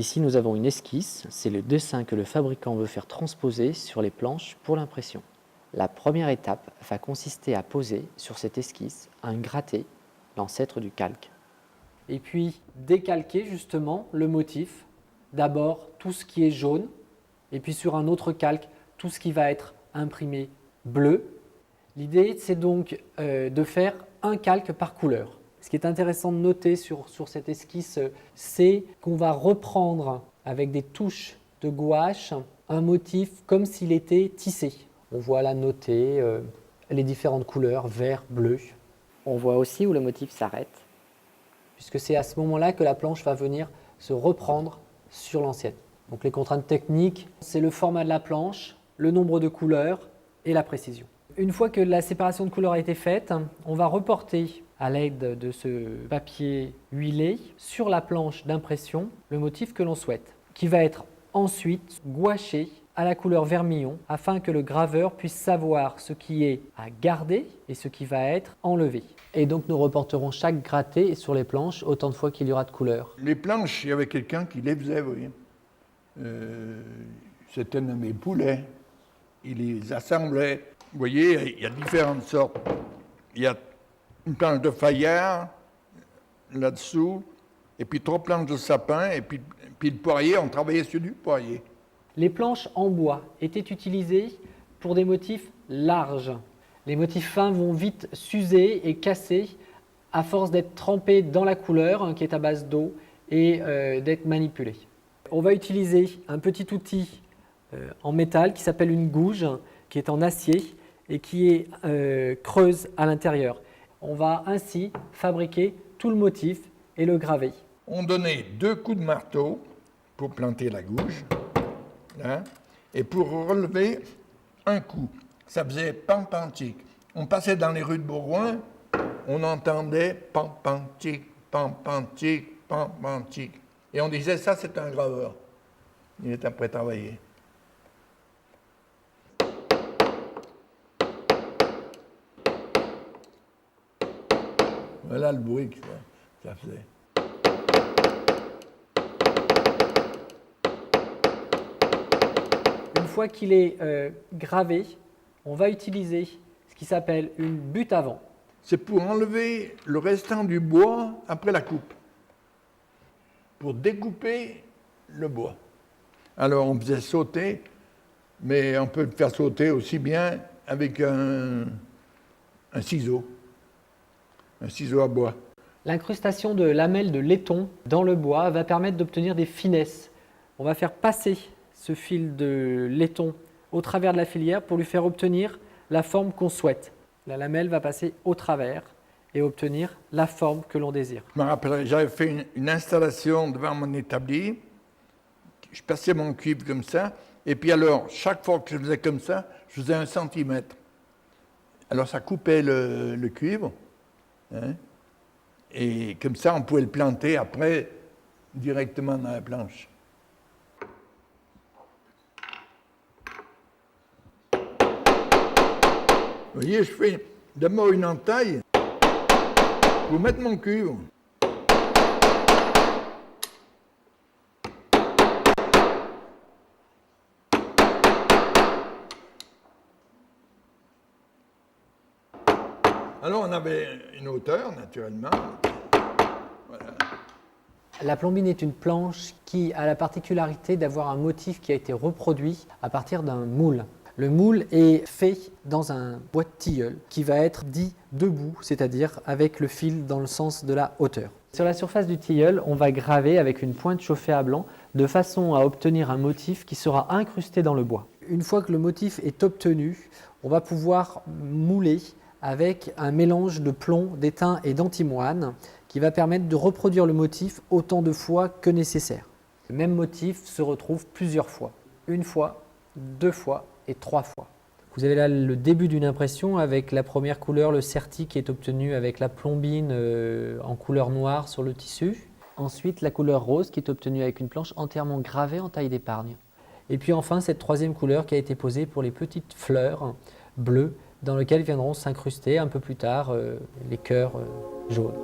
Ici, nous avons une esquisse, c'est le dessin que le fabricant veut faire transposer sur les planches pour l'impression. La première étape va consister à poser sur cette esquisse un gratté, l'ancêtre du calque. Et puis décalquer justement le motif, d'abord tout ce qui est jaune, et puis sur un autre calque, tout ce qui va être imprimé bleu. L'idée, c'est donc de faire un calque par couleur. Ce qui est intéressant de noter sur cette esquisse, c'est qu'on va reprendre avec des touches de gouache un motif comme s'il était tissé. On voit là noter les différentes couleurs, vert, bleu. On voit aussi où le motif s'arrête. Puisque c'est à ce moment-là que la planche va venir se reprendre sur l'ancienne. Donc les contraintes techniques, c'est le format de la planche, le nombre de couleurs et la précision. Une fois que la séparation de couleurs a été faite, on va reporter à l'aide de ce papier huilé sur la planche d'impression le motif que l'on souhaite, qui va être ensuite gouaché à la couleur vermillon afin que le graveur puisse savoir ce qui est à garder et ce qui va être enlevé. Et donc nous reporterons chaque gratté sur les planches autant de fois qu'il y aura de couleurs. Les planches, il y avait quelqu'un qui les faisait, vous voyez. C'était un de mes poulets. Il les assemblait. Vous voyez, il y a différentes sortes. Il y a une planche de fayard là-dessous, et puis 3 planches de sapin, et puis le poirier, on travaillait sur du poirier. Les planches en bois étaient utilisées pour des motifs larges. Les motifs fins vont vite s'user et casser à force d'être trempés dans la couleur qui est à base d'eau et d'être manipulés. On va utiliser un petit outil en métal qui s'appelle une gouge, qui est en acier et qui est creuse à l'intérieur. On va ainsi fabriquer tout le motif et le graver. On donnait 2 coups de marteau pour planter la gouge, là, et pour relever un coup. Ça faisait pam-pam-tic. On passait dans les rues de Bourgoin, on entendait pam-pam-tic, pam-pam-tic, pam-pam-tic. Et on disait, ça c'est un graveur. Il est après travailler. Voilà le bruit que ça faisait. Une fois qu'il est gravé, on va utiliser ce qui s'appelle une butte à vent. C'est pour enlever le restant du bois après la coupe, pour découper le bois. Alors on faisait sauter, mais on peut le faire sauter aussi bien avec un ciseau à bois. L'incrustation de lamelles de laiton dans le bois va permettre d'obtenir des finesses. On va faire passer ce fil de laiton au travers de la filière pour lui faire obtenir la forme qu'on souhaite. La lamelle va passer au travers et obtenir la forme que l'on désire. Je me rappelle, j'avais fait une installation devant mon établi. Je passais mon cuivre comme ça. Et puis alors, chaque fois que je faisais comme ça, je faisais 1 centimètre. Alors ça coupait le cuivre. Hein, et comme ça, on pouvait le planter après directement dans la planche. Vous voyez, je fais d'abord une entaille pour mettre mon cuivre. Alors on avait une hauteur, naturellement. Voilà. La plombine est une planche qui a la particularité d'avoir un motif qui a été reproduit à partir d'un moule. Le moule est fait dans un bois de tilleul qui va être dit debout, c'est-à-dire avec le fil dans le sens de la hauteur. Sur la surface du tilleul, on va graver avec une pointe chauffée à blanc de façon à obtenir un motif qui sera incrusté dans le bois. Une fois que le motif est obtenu, on va pouvoir mouler avec un mélange de plomb, d'étain et d'antimoine qui va permettre de reproduire le motif autant de fois que nécessaire. Le même motif se retrouve plusieurs fois, 1 fois, 2 fois et 3 fois. Vous avez là le début d'une impression avec la première couleur, le certi qui est obtenu avec la plombine en couleur noire sur le tissu. Ensuite, la couleur rose qui est obtenue avec une planche entièrement gravée en taille d'épargne. Et puis enfin, cette 3e couleur qui a été posée pour les petites fleurs bleues dans lesquelles viendront s'incruster un peu plus tard les cœurs jaunes.